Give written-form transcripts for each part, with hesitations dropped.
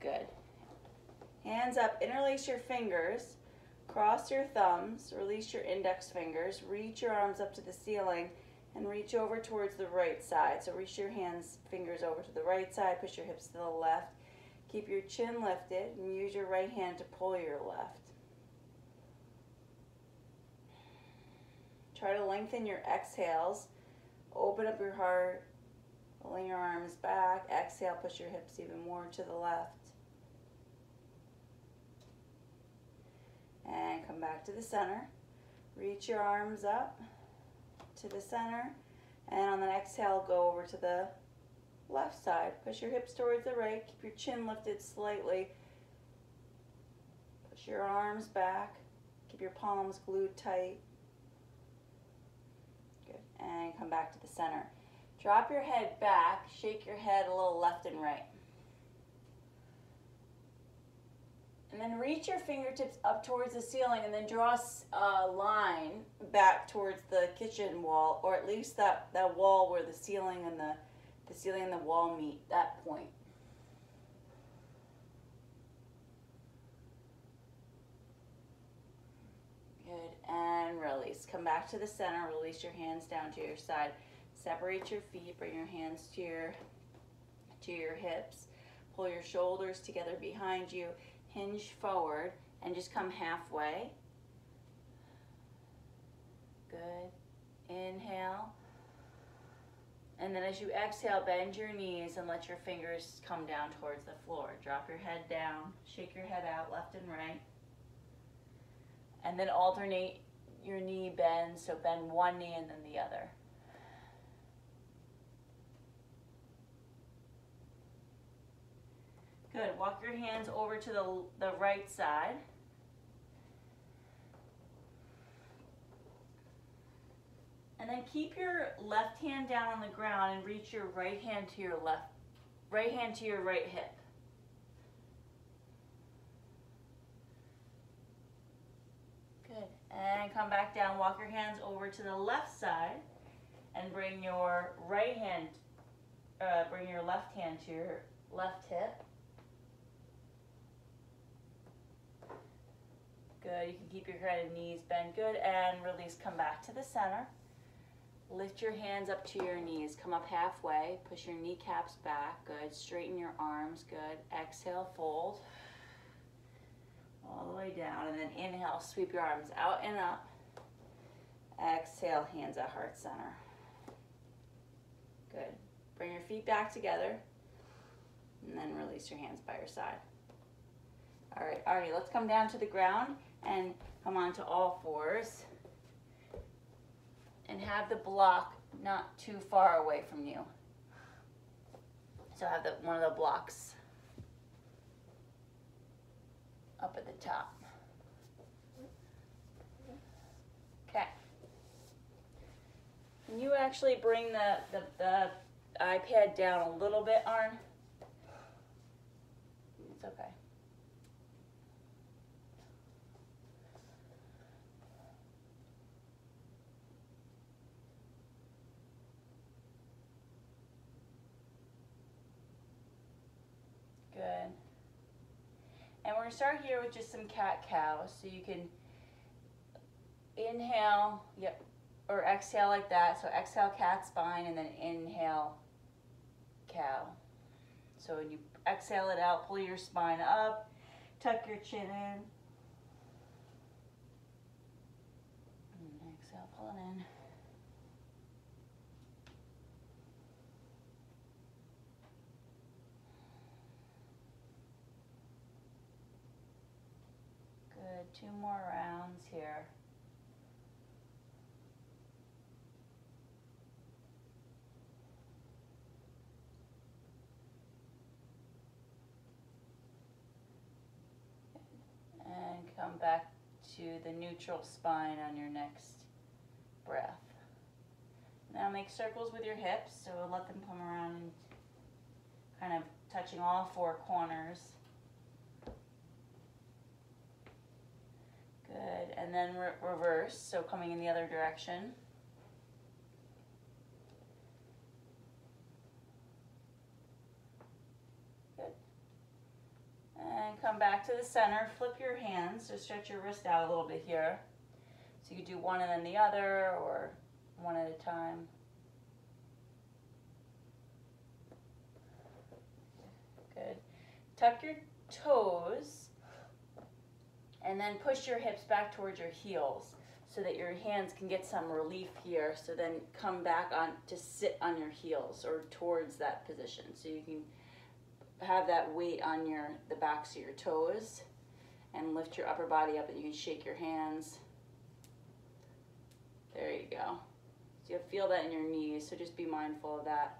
Good. Hands up, interlace your fingers, cross your thumbs, release your index fingers, reach your arms up to the ceiling, and reach over towards the right side. So reach your fingers over to the right side, push your hips to the left. Keep your chin lifted and use your right hand to pull your left. Try to lengthen your exhales. Open up your heart, pulling your arms back. Exhale, push your hips even more to the left. And come back to the center. Reach your arms up to the center. And on the exhale, go over to the left side. Push your hips towards the right. Keep your chin lifted slightly. Push your arms back. Keep your palms glued tight. Good. And come back to the center. Drop your head back. Shake your head a little left and right. And then reach your fingertips up towards the ceiling and then draw a line back towards the kitchen wall, or at least that wall where the ceiling and the wall meet, that point. Good, and release. Come back to the center, release your hands down to your side. Separate your feet, bring your hands to your hips. Pull your shoulders together behind you. Hinge forward and just come halfway. Good. Inhale. And then as you exhale, bend your knees and let your fingers come down towards the floor. Drop your head down, shake your head out left and right. And then alternate your knee bends, so bend one knee and then the other. Good. Walk your hands over to the right side. And then keep your left hand down on the ground and reach your right hand to your right hip. Good. And come back down. Walk your hands over to the left side and bring your left hand to your left hip. Good. You can keep your head and knees bent. Good. And release. Come back to the center. Lift your hands up to your knees. Come up halfway. Push your kneecaps back. Good. Straighten your arms. Good. Exhale. Fold. All the way down. And then inhale. Sweep your arms out and up. Exhale. Hands at heart center. Good. Bring your feet back together. And then release your hands by your side. All right, Arnie, let's come down to the ground and come onto all fours and have the block not too far away from you. So have one of the blocks up at the top. Okay. Can you actually bring the iPad down a little bit, Arn? It's okay. Good. And we're going to start here with just some cat-cow. So you can inhale, yep, or exhale like that. So exhale cat spine and then inhale cow. So when you exhale it out, pull your spine up, tuck your chin in. And exhale, pull it in. Good, 2 more rounds here. And come back to the neutral spine on your next breath. Now make circles with your hips, so let them come around and kind of touching all 4 corners. Good, and then reverse, so coming in the other direction. Good. to the center, flip your hands, so stretch your wrist out a little bit here. So you could do one and then the other, or one at a time. Good. Tuck your toes, and then push your hips back towards your heels so that your hands can get some relief here. So then come back on to sit on your heels or towards that position. So you can have that weight on the backs of your toes and lift your upper body up, and you can shake your hands. There you go. So you'll feel that in your knees, so just be mindful of that.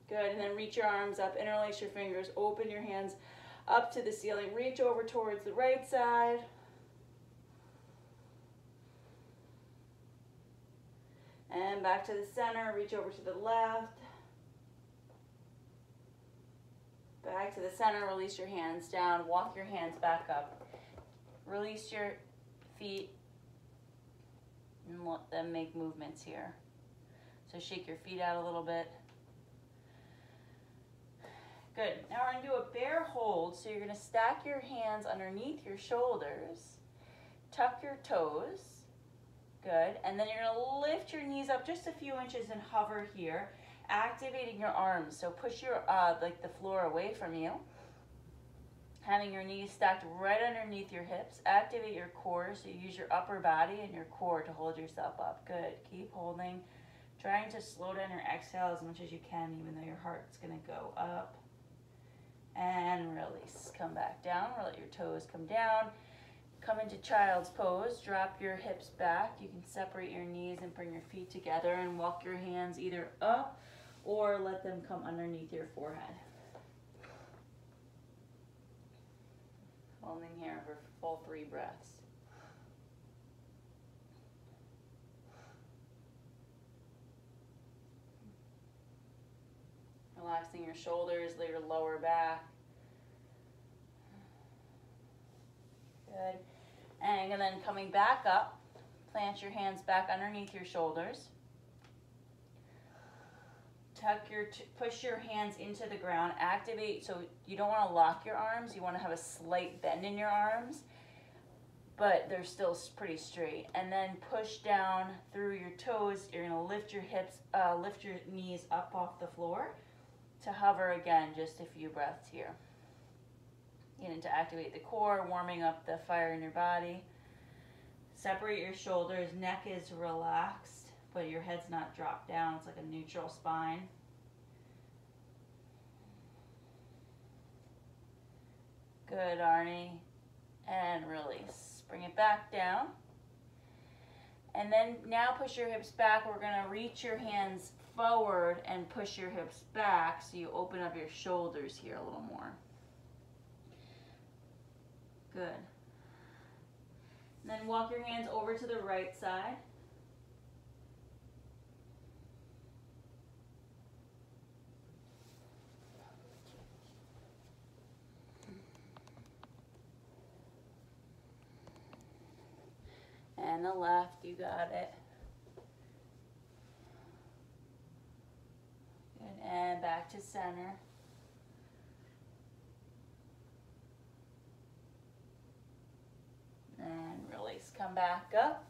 Good, and then reach your arms up, interlace your fingers, open your hands up to the ceiling, reach over towards the right side. And back to the center, reach over to the left. Back to the center, release your hands down, walk your hands back up. Release your feet and let them make movements here. So shake your feet out a little bit. Good. Now we're going to do a bear hold. So you're going to stack your hands underneath your shoulders, tuck your toes. Good. And then you're going to lift your knees up just a few inches and hover here, activating your arms. So push your like the floor away from you. Having your knees stacked right underneath your hips. Activate your core, so you use your upper body and your core to hold yourself up. Good. Keep holding. Trying to slow down your exhale as much as you can, even though your heart's going to go up. And release. Come back down. Let your toes come down. Come into child's pose. Drop your hips back. You can separate your knees and bring your feet together and walk your hands either up or let them come underneath your forehead. Holding here for full 3 breaths. Relaxing your shoulders, your lower back. Good. And then coming back up, plant your hands back underneath your shoulders. Push your hands into the ground. Activate, so you don't want to lock your arms. You want to have a slight bend in your arms, but they're still pretty straight. And then push down through your toes. You're going to lift your hips, lift your knees up off the floor to hover again, just a few breaths here. You need to activate the core, warming up the fire in your body. Separate your shoulders. Neck is relaxed, but your head's not dropped down. It's like a neutral spine. Good, Arnie. And release. Bring it back down. And then now push your hips back. We're going to reach your hands forward and push your hips back so you open up your shoulders here a little more. Good. And then walk your hands over to the right side. And the left, you got it. Good, and back to center. And release, come back up.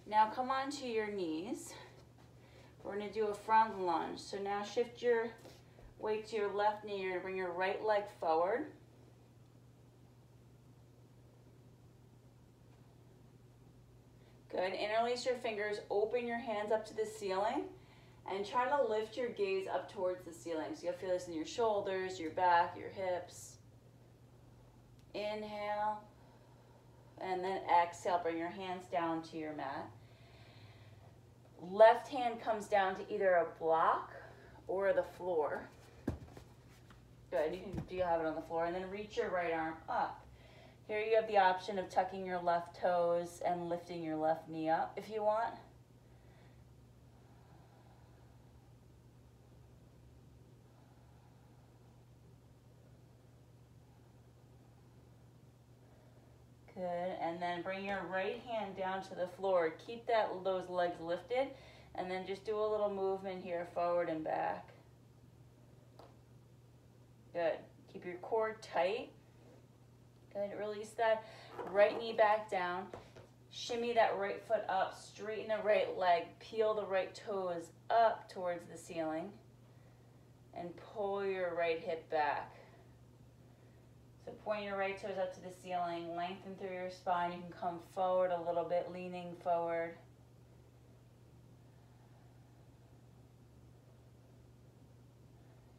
Now come onto your knees. We're gonna do a front lunge. So now shift your weight to your left knee. You're gonna bring your right leg forward. Good, interlace your fingers, open your hands up to the ceiling, and try to lift your gaze up towards the ceiling. So you'll feel this in your shoulders, your back, your hips. Inhale, and then exhale, bring your hands down to your mat. Left hand comes down to either a block or the floor. Good, you have it on the floor, and then reach your right arm up. Here you have the option of tucking your left toes and lifting your left knee up if you want. Good, and then bring your right hand down to the floor. Keep those legs lifted, and then just do a little movement here, forward and back. Good. core tight. Good, release that right knee back down. Shimmy that right foot up, straighten the right leg, peel the right toes up towards the ceiling, and pull your right hip back. So point your right toes up to the ceiling, lengthen through your spine. You can come forward a little bit, leaning forward.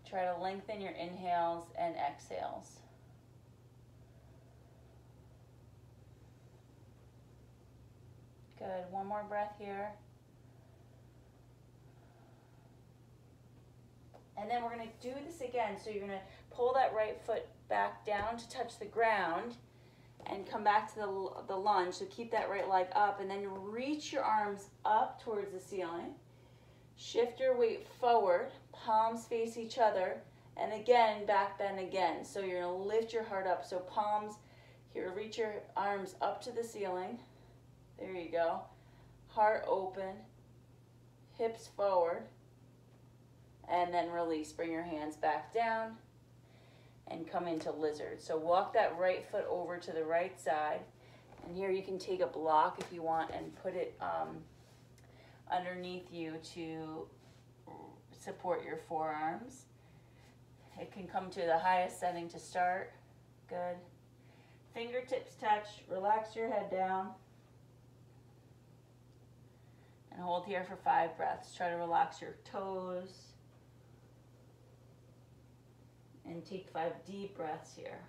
Try to lengthen your inhales and exhales. Good, one more breath here. And then we're gonna do this again. So you're gonna pull that right foot back down to touch the ground and come back to the lunge. So keep that right leg up and then reach your arms up towards the ceiling. Shift your weight forward, palms face each other, and again, back bend again. So you're gonna lift your heart up. So palms here, reach your arms up to the ceiling. There you go. Heart open, hips forward, and then release. Bring your hands back down and come into lizard. So walk that right foot over to the right side. And here you can take a block if you want and put it underneath you to support your forearms. It can come to the highest setting to start. Good. Fingertips touch, relax your head down. And hold here for 5 breaths. Try to relax your toes. And take 5 deep breaths here.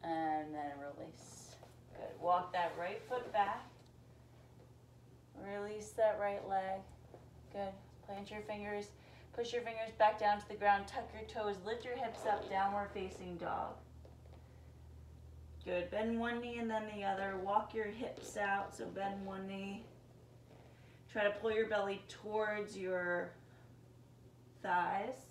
And then release. Good. Walk that right foot back. Release that right leg. Good. Plant your fingers. Push your fingers back down to the ground. Tuck your toes. Lift your hips up. Downward facing dog. Good. Bend one knee and then the other. Walk your hips out. So bend one knee. Try to pull your belly towards your thighs.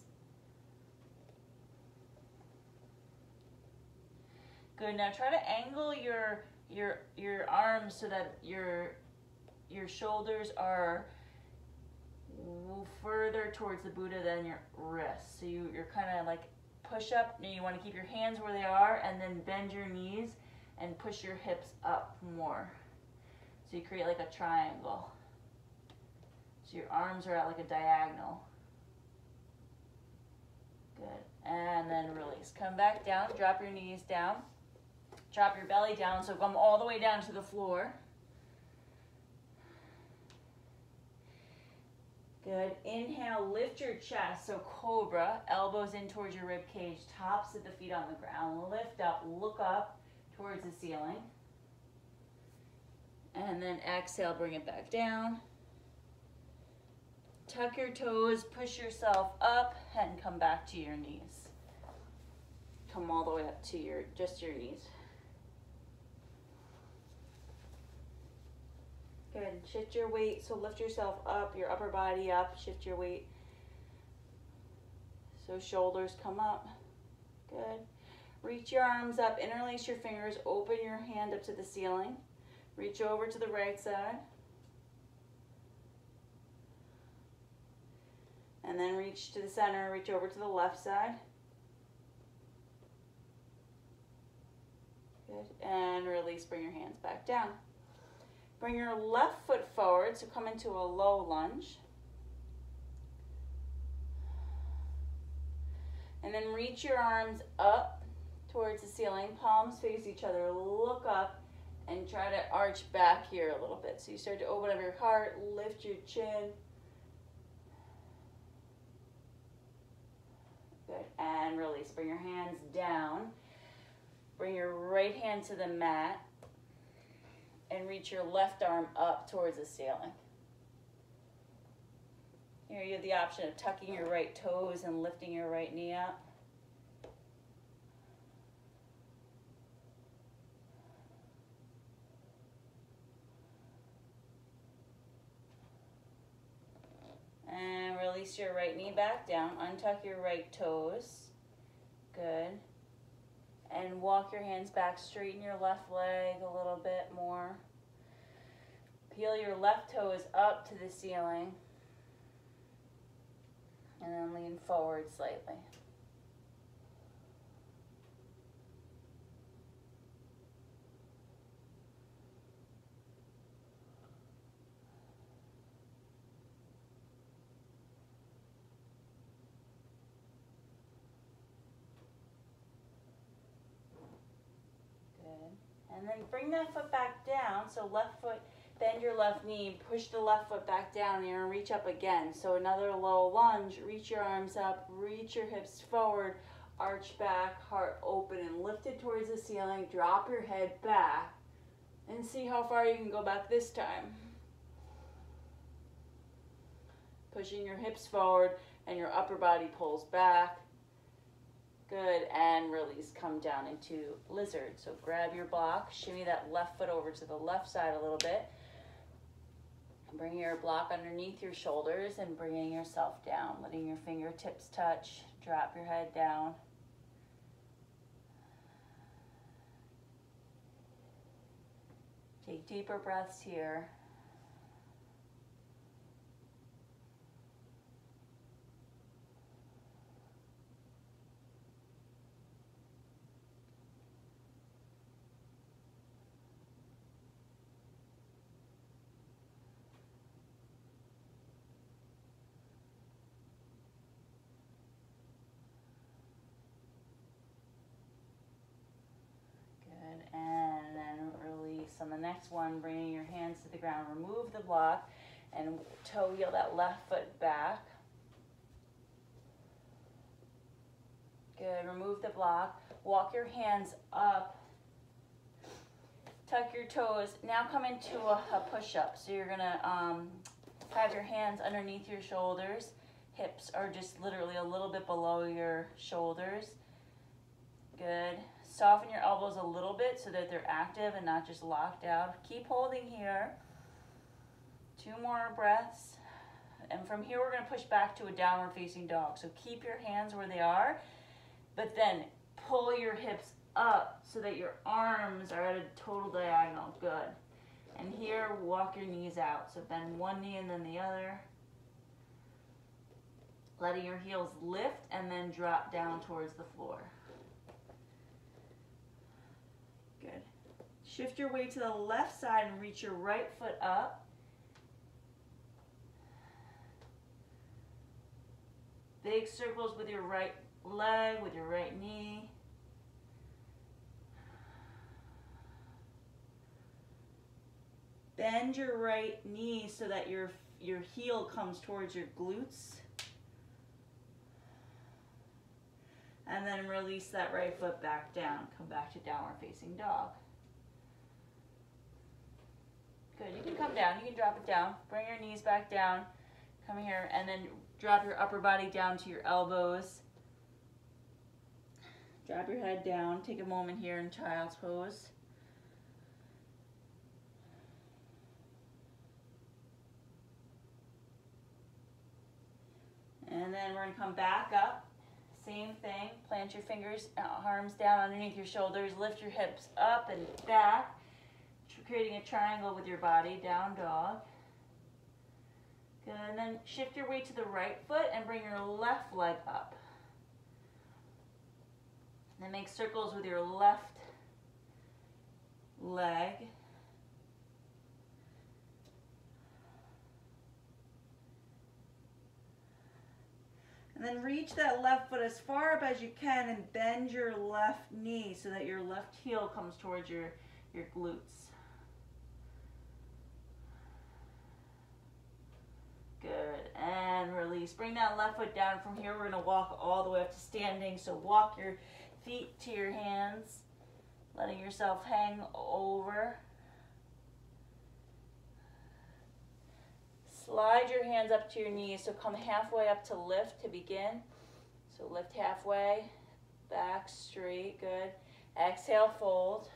Good. Now try to angle your arms so that your shoulders are further towards the Buddha than your wrists. So you're kind of like push up. Now you want to keep your hands where they are and then bend your knees and push your hips up more. So you create like a triangle. So your arms are at like a diagonal. Good. And then release. Come back down. Drop your knees down. Drop your belly down. So come all the way down to the floor. Good. Inhale, lift your chest. So cobra, elbows in towards your rib cage, tops of the feet on the ground. Lift up, look up towards the ceiling. And then exhale, bring it back down. Tuck your toes, push yourself up, and come back to your knees. Come all the way up to just your knees. Good. Shift your weight. So lift yourself up, your upper body up. Shift your weight. So shoulders come up. Good. Reach your arms up. Interlace your fingers. Open your hand up to the ceiling. Reach over to the right side. And then reach to the center. Reach over to the left side. Good. And release. Bring your hands back down. Bring your left foot forward, so come into a low lunge. And then reach your arms up towards the ceiling, palms face each other, look up, and try to arch back here a little bit. So you start to open up your heart, lift your chin. Good, and release. Bring your hands down. Bring your right hand to the mat. And reach your left arm up towards the ceiling. Here you have the option of tucking your right toes and lifting your right knee up. And release your right knee back down. Untuck your right toes. Good. And walk your hands back. Straighten your left leg a little bit more. Peel your left toes up to the ceiling. And then lean forward slightly. And then bring that foot back down. So left foot, bend your left knee, push the left foot back down, and you're gonna reach up again. So another low lunge, reach your arms up, reach your hips forward, arch back, heart open, and lift it towards the ceiling. Drop your head back, and see how far you can go back this time. Pushing your hips forward, and your upper body pulls back. Good, and release, come down into lizard. So grab your block, shimmy that left foot over to the left side a little bit. Bring your block underneath your shoulders and bringing yourself down, letting your fingertips touch. Drop your head down. Take deeper breaths here. And then release. On the next one, bringing your hands to the ground, remove the block and toe heel that left foot back. Good, remove the block. Walk your hands up. Tuck your toes. Now come into a push-up. So you're gonna have your hands underneath your shoulders. Hips are just literally a little bit below your shoulders. Good. Soften your elbows a little bit so that they're active and not just locked out. Keep holding here. 2 more breaths. And from here, we're going to push back to a downward facing dog. So keep your hands where they are, but then pull your hips up so that your arms are at a total diagonal. Good. And here, walk your knees out. So bend one knee and then the other. Letting your heels lift and then drop down towards the floor. Good. Shift your weight to the left side and reach your right foot up. Big circles with your right leg, with your right knee. Bend your right knee so that your heel comes towards your glutes. And then release that right foot back down. Come back to downward facing dog. Good, you can come down, you can drop it down. Bring your knees back down. Come here, and then drop your upper body down to your elbows. Drop your head down. Take a moment here in child's pose. And then we're gonna come back up. Same thing, plant your fingers, arms down underneath your shoulders, lift your hips up and back, creating a triangle with your body, down dog. Good, and then shift your weight to the right foot and bring your left leg up. And then make circles with your left leg. And then reach that left foot as far up as you can and bend your left knee so that your left heel comes towards your glutes. Good, and release. Bring that left foot down. From here, we're gonna walk all the way up to standing. So walk your feet to your hands, letting yourself hang over. Slide your hands up to your knees, so come halfway up to lift to begin. So lift halfway, back straight, good. Exhale, fold.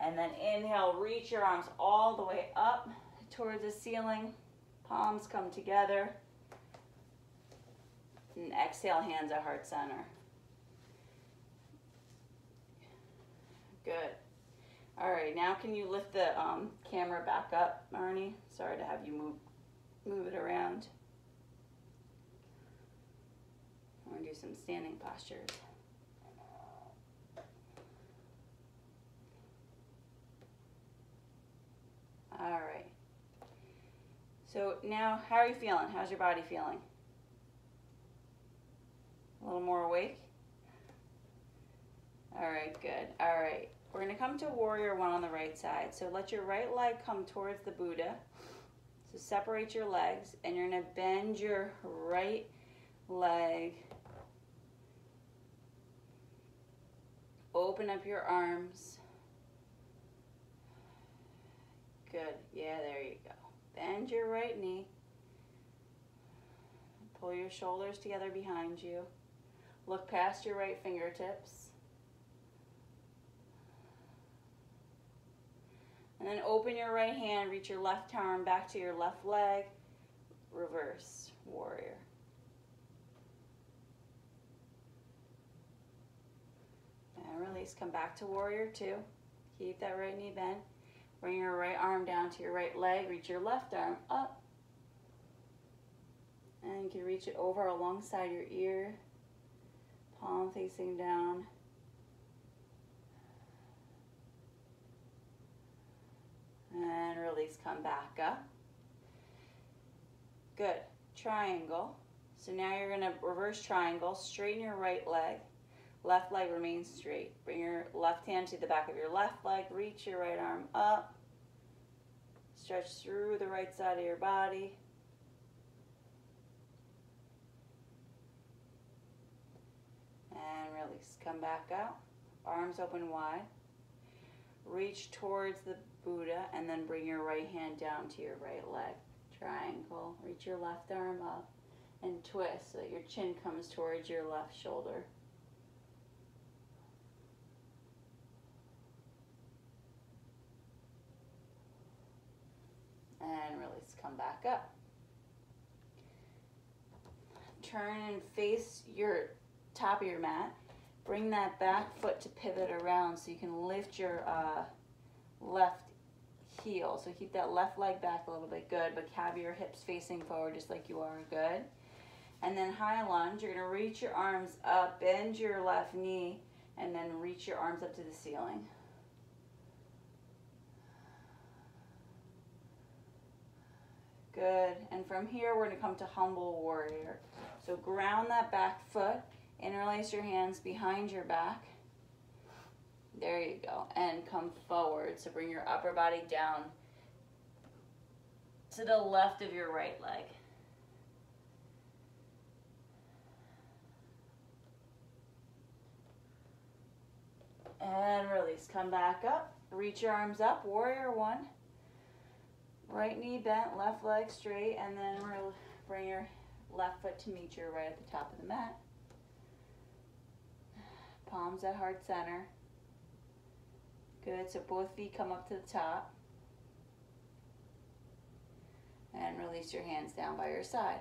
And then inhale, reach your arms all the way up towards the ceiling. Palms come together. And exhale, hands at heart center. Good. All right, now can you lift the camera back up, Arnie? Sorry to have you move it around. I want to do some standing postures. All right. So now, how are you feeling? How's your body feeling? A little more awake? All right, good. All right. We're going to come to warrior one on the right side. So let your right leg come towards the Buddha. So separate your legs, and you're going to bend your right leg. Open up your arms. Good. Yeah, there you go. Bend your right knee. Pull your shoulders together behind you. Look past your right fingertips. And then open your right hand, reach your left arm back to your left leg. Reverse warrior. And release, come back to warrior two. Keep that right knee bent. Bring your right arm down to your right leg, reach your left arm up. And you can reach it over alongside your ear, palm facing down. And release, come back up. Good. Triangle. So now you're going to reverse triangle. Straighten your right leg. Left leg remains straight. Bring your left hand to the back of your left leg. Reach your right arm up. Stretch through the right side of your body. And release. Come back out. Arms open wide. Reach towards the Buddha and then bring your right hand down to your right leg. Triangle. Reach your left arm up and twist so that your chin comes towards your left shoulder. And release. Come back up. Turn and face your top of your mat. Bring that back foot to pivot around so you can lift your left heel. So keep that left leg back a little bit, good, but have your hips facing forward just like you are, good. And then high lunge, you're gonna reach your arms up, bend your left knee, and then reach your arms up to the ceiling. Good, and from here we're gonna come to humble warrior. So ground that back foot, interlace your hands behind your back. There you go. And come forward. So bring your upper body down to the left of your right leg. And release. Come back up. Reach your arms up. Warrior one. Right knee bent, left leg straight, and then bring your left foot to meet your right at the top of the mat. Palms at heart center. Good, so both feet come up to the top. And release your hands down by your side.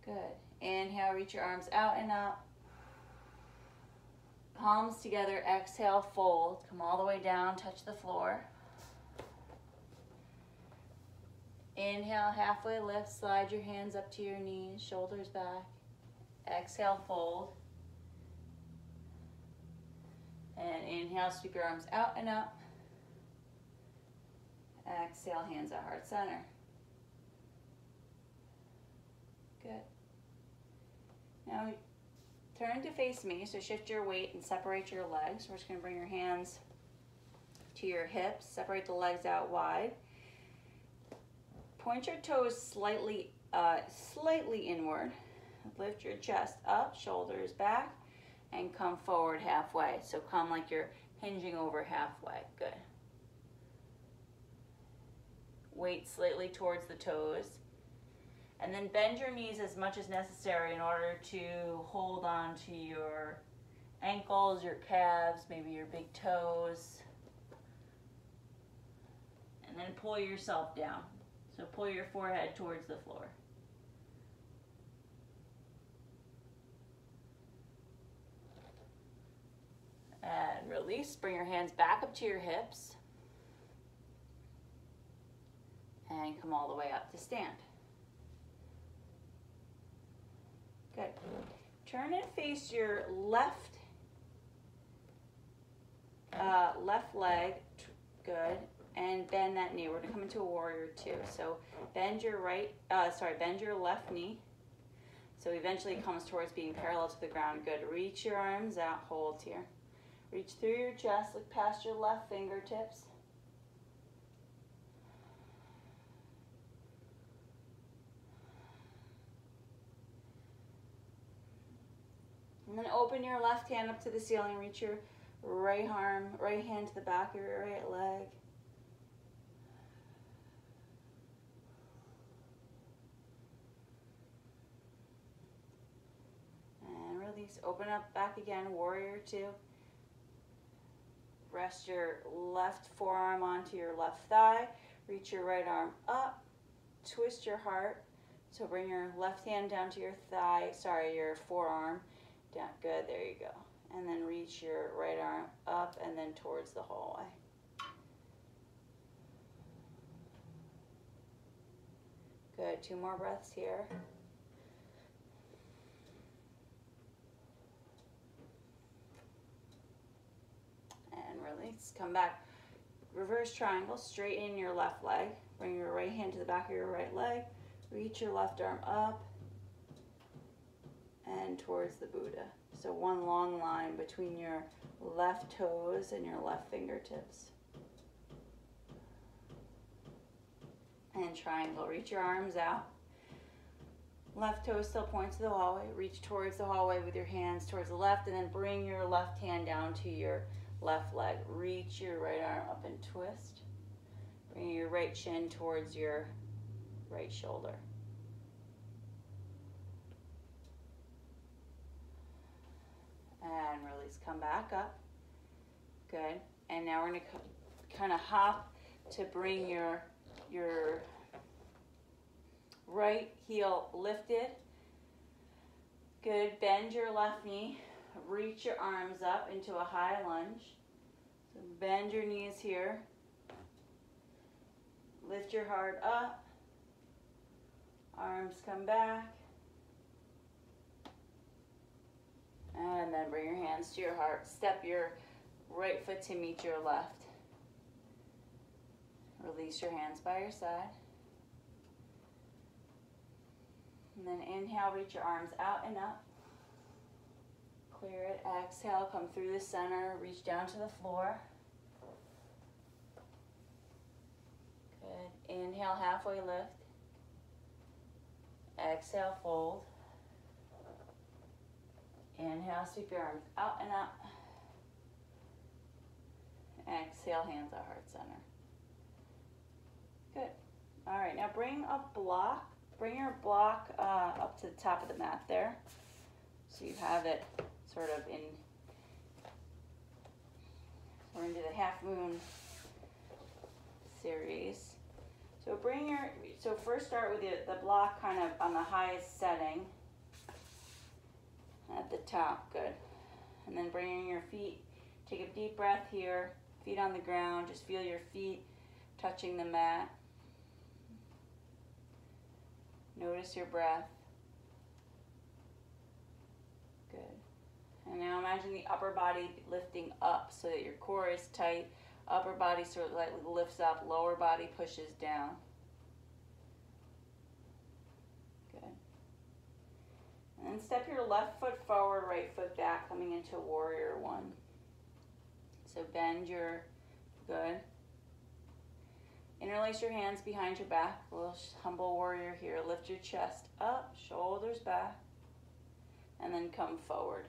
Good. Inhale, reach your arms out and up. Palms together, exhale, fold. Come all the way down, touch the floor. Inhale, halfway lift, slide your hands up to your knees, shoulders back. Exhale, fold. And inhale, sweep your arms out and up. Exhale, hands at heart center. Good. Now turn to face me, so shift your weight and separate your legs. We're just going to bring your hands to your hips, separate the legs out wide. Point your toes slightly inward. Lift your chest up, shoulders back, and come forward halfway. So come like you're hinging over halfway. Good. Weight slightly towards the toes. And then bend your knees as much as necessary in order to hold on to your ankles, your calves, maybe your big toes. And then pull yourself down. So pull your forehead towards the floor. And release. Bring your hands back up to your hips. And come all the way up to stand. Good. Turn and face your left leg. Good. And bend that knee. We're going to come into a warrior two. So bend your bend your left knee. So eventually it comes towards being parallel to the ground. Good. Reach your arms out. Hold here. Reach through your chest. Look past your left fingertips. And then open your left hand up to the ceiling. Reach your right hand to the back of your right leg. And release. Open up back again. Warrior two. Rest your left forearm onto your left thigh. Reach your right arm up. Twist your heart. So bring your left hand down to your your forearm. Down. Good, there you go. And then reach your right arm up and then towards the hallway. Good, 2 more breaths here. And release, come back. Reverse triangle, straighten your left leg. Bring your right hand to the back of your right leg. Reach your left arm up and towards the Buddha. So one long line between your left toes and your left fingertips. And triangle, reach your arms out. Left toe still points to the hallway. Reach towards the hallway with your hands towards the left, and then bring your left hand down to your left leg. Reach your right arm up and twist. Bring your right shin towards your right shoulder. And release, come back up. Good. And now we're going to kind of hop to bring your right heel lifted. Good. Bend your left knee. Reach your arms up into a high lunge. So bend your knees here. Lift your heart up. Arms come back. And then bring your hands to your heart. Step your right foot to meet your left. Release your hands by your side. And then inhale, reach your arms out and up. Clear it. Exhale, come through the center, reach down to the floor. Good. Inhale, halfway lift. Exhale, fold. Inhale, sweep your arms out and up. Exhale, hands at heart center. Good. All right, now bring your block up to the top of the mat there. So you have it sort of in, we're into the half moon series. So first start with the block kind of on the highest setting at the top, good. And then bring your feet, take a deep breath here, feet on the ground, just feel your feet touching the mat. Notice your breath. Good. And now imagine the upper body lifting up so that your core is tight. Upper body sort of like lifts up, lower body pushes down. Good. And then step your left foot forward, right foot back, coming into warrior one. So bend your, good. Interlace your hands behind your back, a little humble warrior here. Lift your chest up, shoulders back, and then come forward.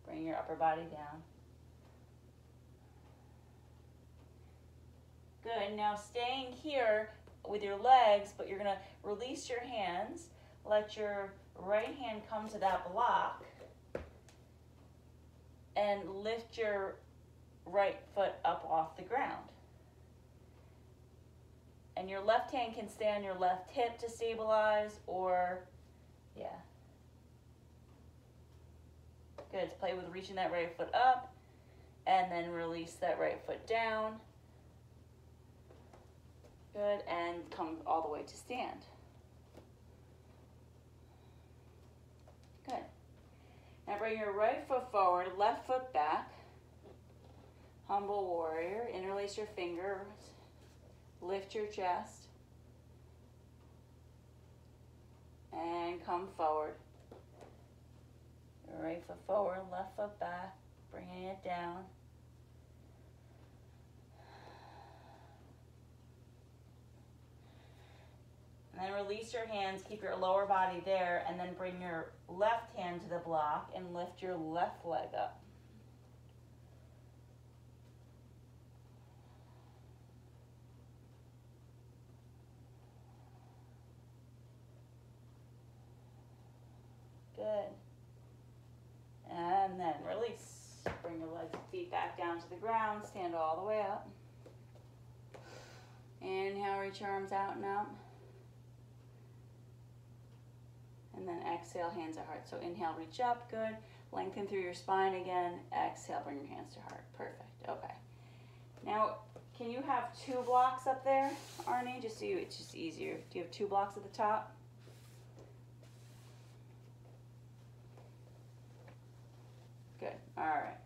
Bring your upper body down. Good, now staying here with your legs, but you're gonna release your hands. Let your right hand come to that block and lift your right foot up off the ground. And your left hand can stay on your left hip to stabilize, or, yeah. Good, play with reaching that right foot up, and then release that right foot down. Good, and come all the way to stand. Good. Now bring your right foot forward, left foot back. Humble warrior, interlace your fingers, lift your chest, and come forward. Your right foot forward, left foot back, bringing it down. And then release your hands, keep your lower body there, and then bring your left hand to the block and lift your left leg up. Good. And then release. Bring your legs and feet back down to the ground. Stand all the way up. Inhale, reach your arms out and up. And then exhale, hands to heart. So inhale, reach up, good. Lengthen through your spine again. Exhale, bring your hands to heart. Perfect, okay. Now, can you have 2 blocks up there, Arnie? Just so it's just easier. Do you have 2 blocks at the top? Good, all right.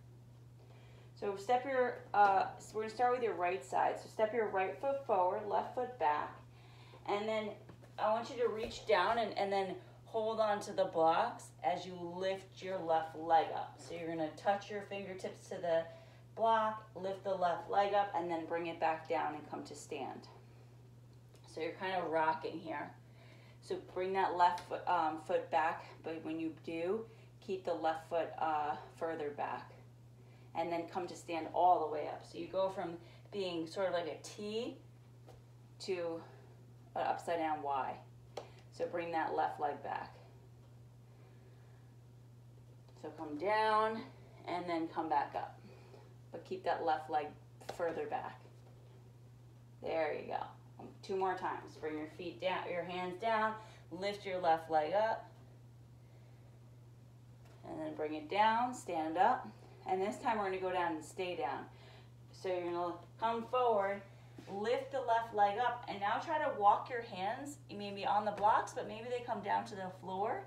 So step your, so we're gonna start with your right side. So step your right foot forward, left foot back. And then I want you to reach down and then hold on to the blocks as you lift your left leg up. So you're gonna touch your fingertips to the block, lift the left leg up, and then bring it back down and come to stand. So you're kind of rocking here. So bring that left foot back, but when you do, keep the left foot further back. And then come to stand all the way up. So you go from being sort of like a T to an upside down Y. So bring that left leg back. So come down and then come back up. But keep that left leg further back. There you go. 2 more times. Bring your feet down, your hands down, lift your left leg up. And then bring it down, stand up. And this time we're gonna go down and stay down. So you're gonna come forward, lift the left leg up, and now try to walk your hands, maybe on the blocks, but maybe they come down to the floor,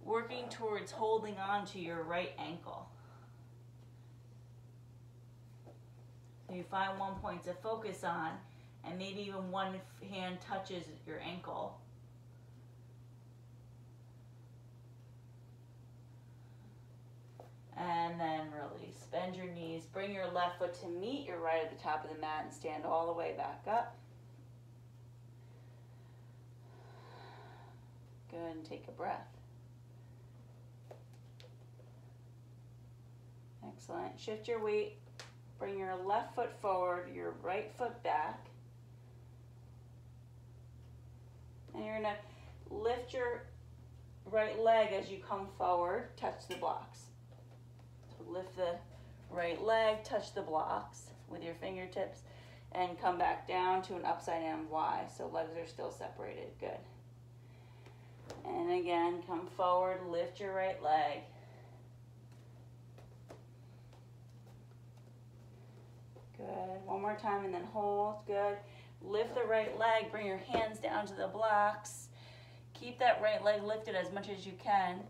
working towards holding on to your right ankle. So you find one point to focus on, and maybe even one hand touches your ankle. And then release. Bend your knees. Bring your left foot to meet your right at the top of the mat and stand all the way back up. Good, and take a breath. Excellent. Shift your weight. Bring your left foot forward, your right foot back. And you're going to lift your right leg as you come forward, touch the blocks. Lift the right leg, touch the blocks with your fingertips, and come back down to an upside down Y. So legs are still separated. Good. And again, come forward, lift your right leg. Good. One more time and then hold. Good. Lift the right leg, bring your hands down to the blocks. Keep that right leg lifted as much as you can.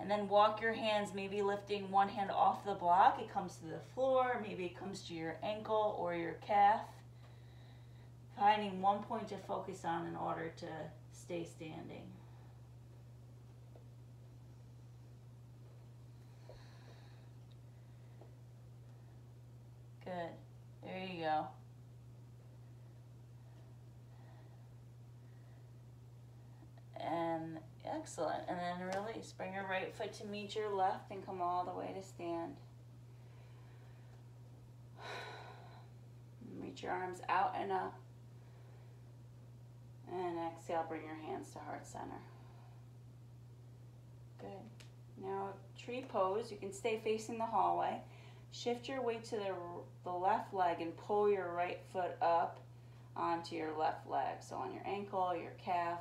And then walk your hands, maybe lifting one hand off the block. It comes to the floor, maybe it comes to your ankle or your calf. Finding one point to focus on in order to stay standing. Good. There you go. And excellent. And then release. Bring your right foot to meet your left and come all the way to stand. Reach your arms out and up. And exhale, bring your hands to heart center. Good. Now, tree pose. You can stay facing the hallway. Shift your weight to the left leg and pull your right foot up onto your left leg. So on your ankle, your calf.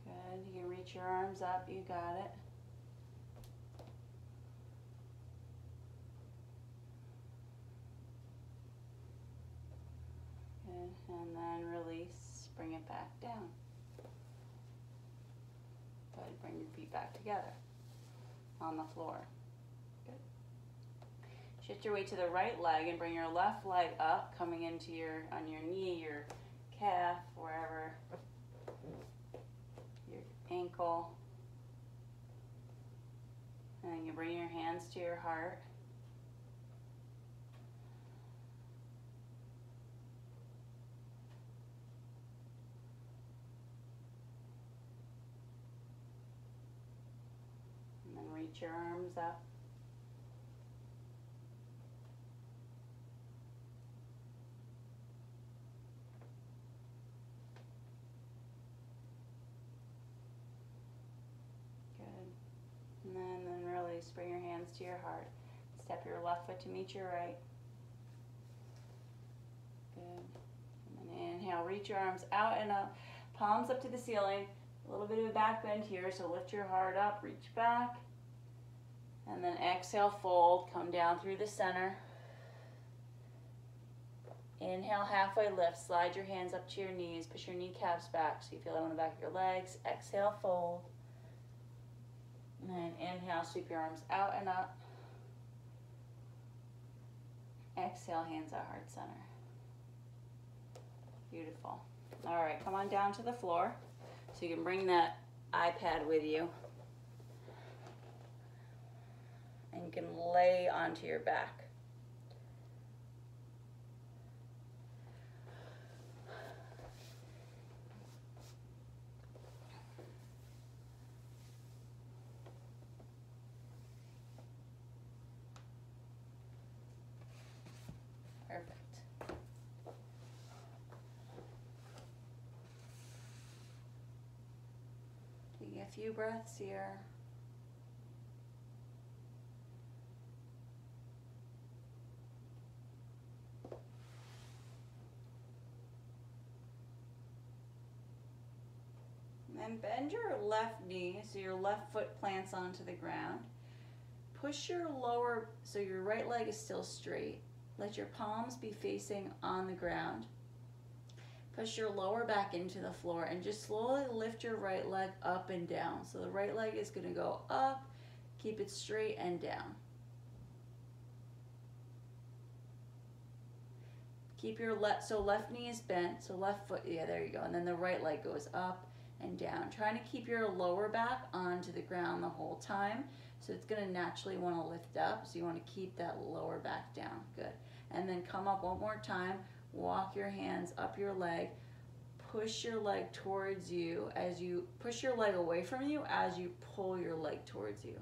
Good. You can reach your arms up. You got it. Good. And then release. Bring it back down. Good. Bring your feet back together on the floor. Good. Shift your weight to the right leg and bring your left leg up, coming into on your knee, your calf, wherever, your ankle. And then you bring your hands to your heart. And then reach your arms up. And then release, bring your hands to your heart. Step your left foot to meet your right. Good. And then inhale, reach your arms out and up, palms up to the ceiling. A little bit of a back bend here, so lift your heart up, reach back. And then exhale, fold, come down through the center. Inhale, halfway lift, slide your hands up to your knees, push your kneecaps back so you feel that on the back of your legs. Exhale, fold. And then inhale, sweep your arms out and up. Exhale, hands at heart center. Beautiful. All right, come on down to the floor. So you can bring that iPad with you. And you can lay onto your back. Perfect. Taking a few breaths here. And bend your left knee so your left foot plants onto the ground. Push your lower, so your right leg is still straight. Let your palms be facing on the ground. Push your lower back into the floor and just slowly lift your right leg up and down. So the right leg is going to go up, keep it straight and down. Keep your left knee is bent, so left foot, yeah, there you go. And then the right leg goes up and down. Trying to keep your lower back onto the ground the whole time. So it's going to naturally want to lift up. So you want to keep that lower back down. Good. And then come up one more time. Walk your hands up your leg. Push your leg towards you as you push your leg away from you as you pull your leg towards you.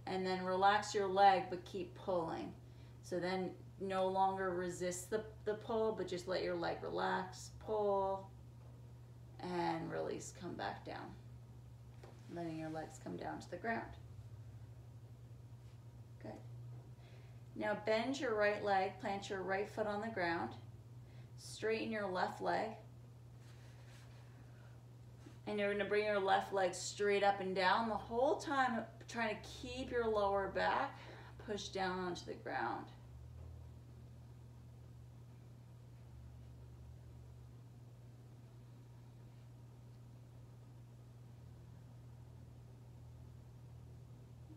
And then relax your leg, but keep pulling. So then no longer resist the pull, but just let your leg relax, pull, and release, come back down. Letting your legs come down to the ground. Good. Now bend your right leg, plant your right foot on the ground, straighten your left leg, and you're going to bring your left leg straight up and down the whole time, trying to keep your lower back pushed down onto the ground.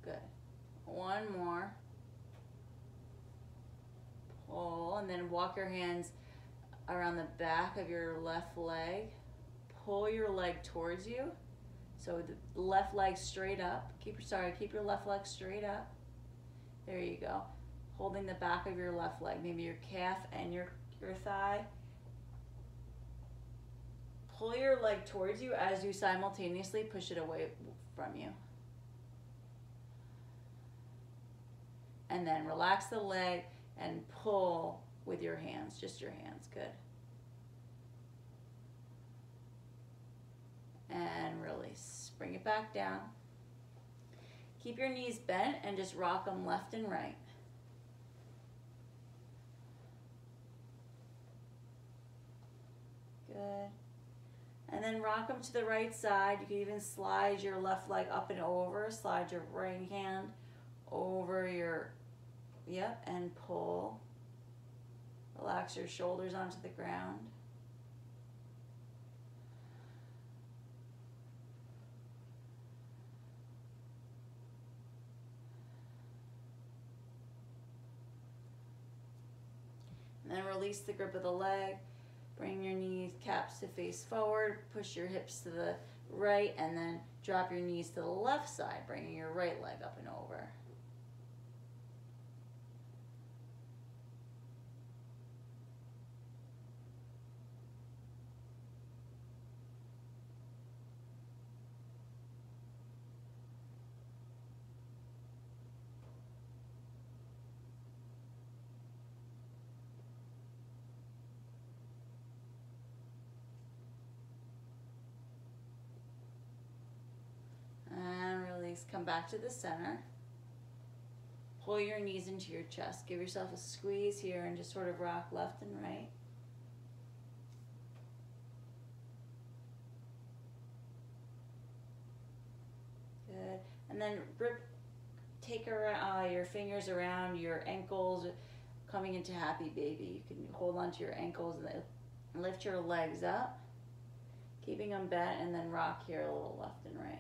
Good. One more. Pull, and then walk your hands around the back of your left leg. Pull your leg towards you. So the left leg straight up. Keep your left leg straight up. There you go. Holding the back of your left leg, maybe your calf and your thigh. leg towards you as you simultaneously push it away from you. And then relax the leg and pull with your hands, just your hands, good. And release, bring it back down. Keep your knees bent and just rock them left and right. Good. And then rock them to the right side. You can even slide your left leg up and over, slide your right hand over your, yep, and pull. Relax your shoulders onto the ground. And then release the grip of the leg. Bring your knees, caps to face forward. Push your hips to the right and then drop your knees to the left side, bringing your right leg up and over. Come back to the center. Pull your knees into your chest. Give yourself a squeeze here and just sort of rock left and right. Good. And then take your fingers around your ankles, coming into happy baby. You can hold onto your ankles and then lift your legs up, keeping them bent, and then rock here a little left and right.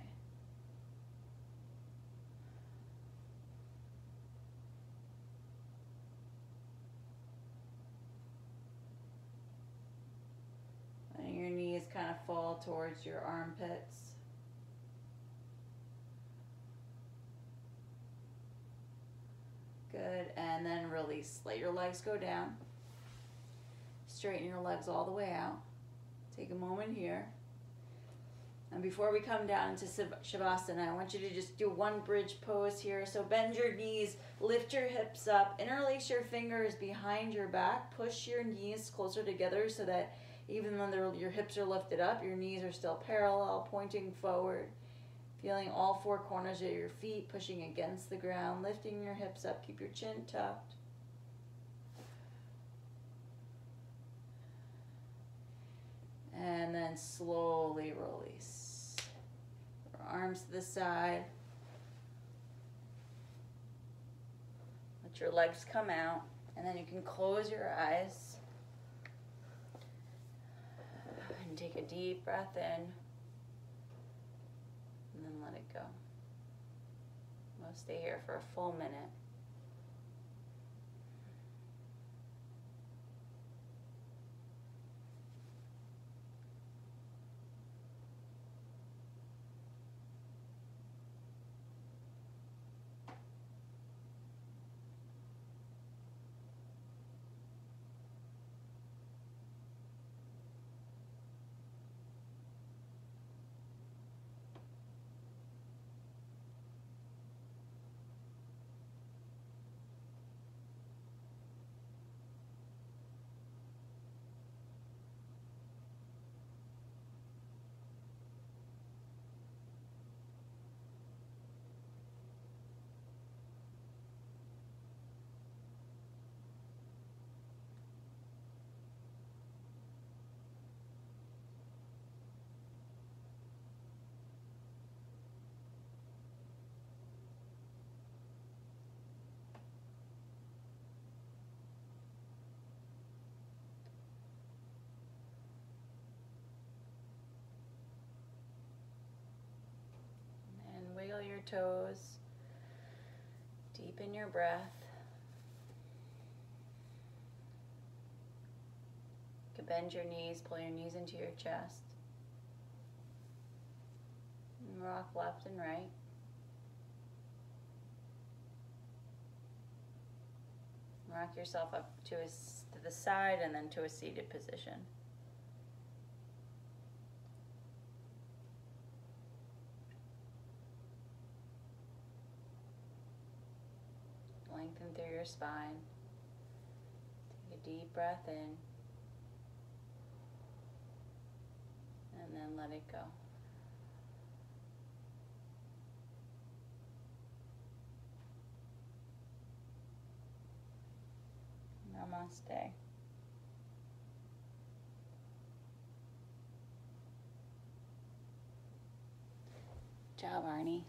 Your knees kind of fall towards your armpits. Good, and then release. Let your legs go down. Straighten your legs all the way out. Take a moment here. And before we come down to Shavasana, I want you to just do one bridge pose here. So bend your knees, lift your hips up, interlace your fingers behind your back, push your knees closer together so that even though your hips are lifted up, your knees are still parallel, pointing forward. Feeling all four corners of your feet pushing against the ground, lifting your hips up, keep your chin tucked. And then slowly release. Arms to the side. Let your legs come out, and then you can close your eyes. And take a deep breath in, and then let it go. We'll stay here for a full minute. Wiggle your toes, deepen your breath. You can bend your knees, pull your knees into your chest. And rock left and right. Rock yourself up to the side and then to a seated position. lengthen through your spine. Take a deep breath in. And then let it go. Namaste. Good job, Arnie.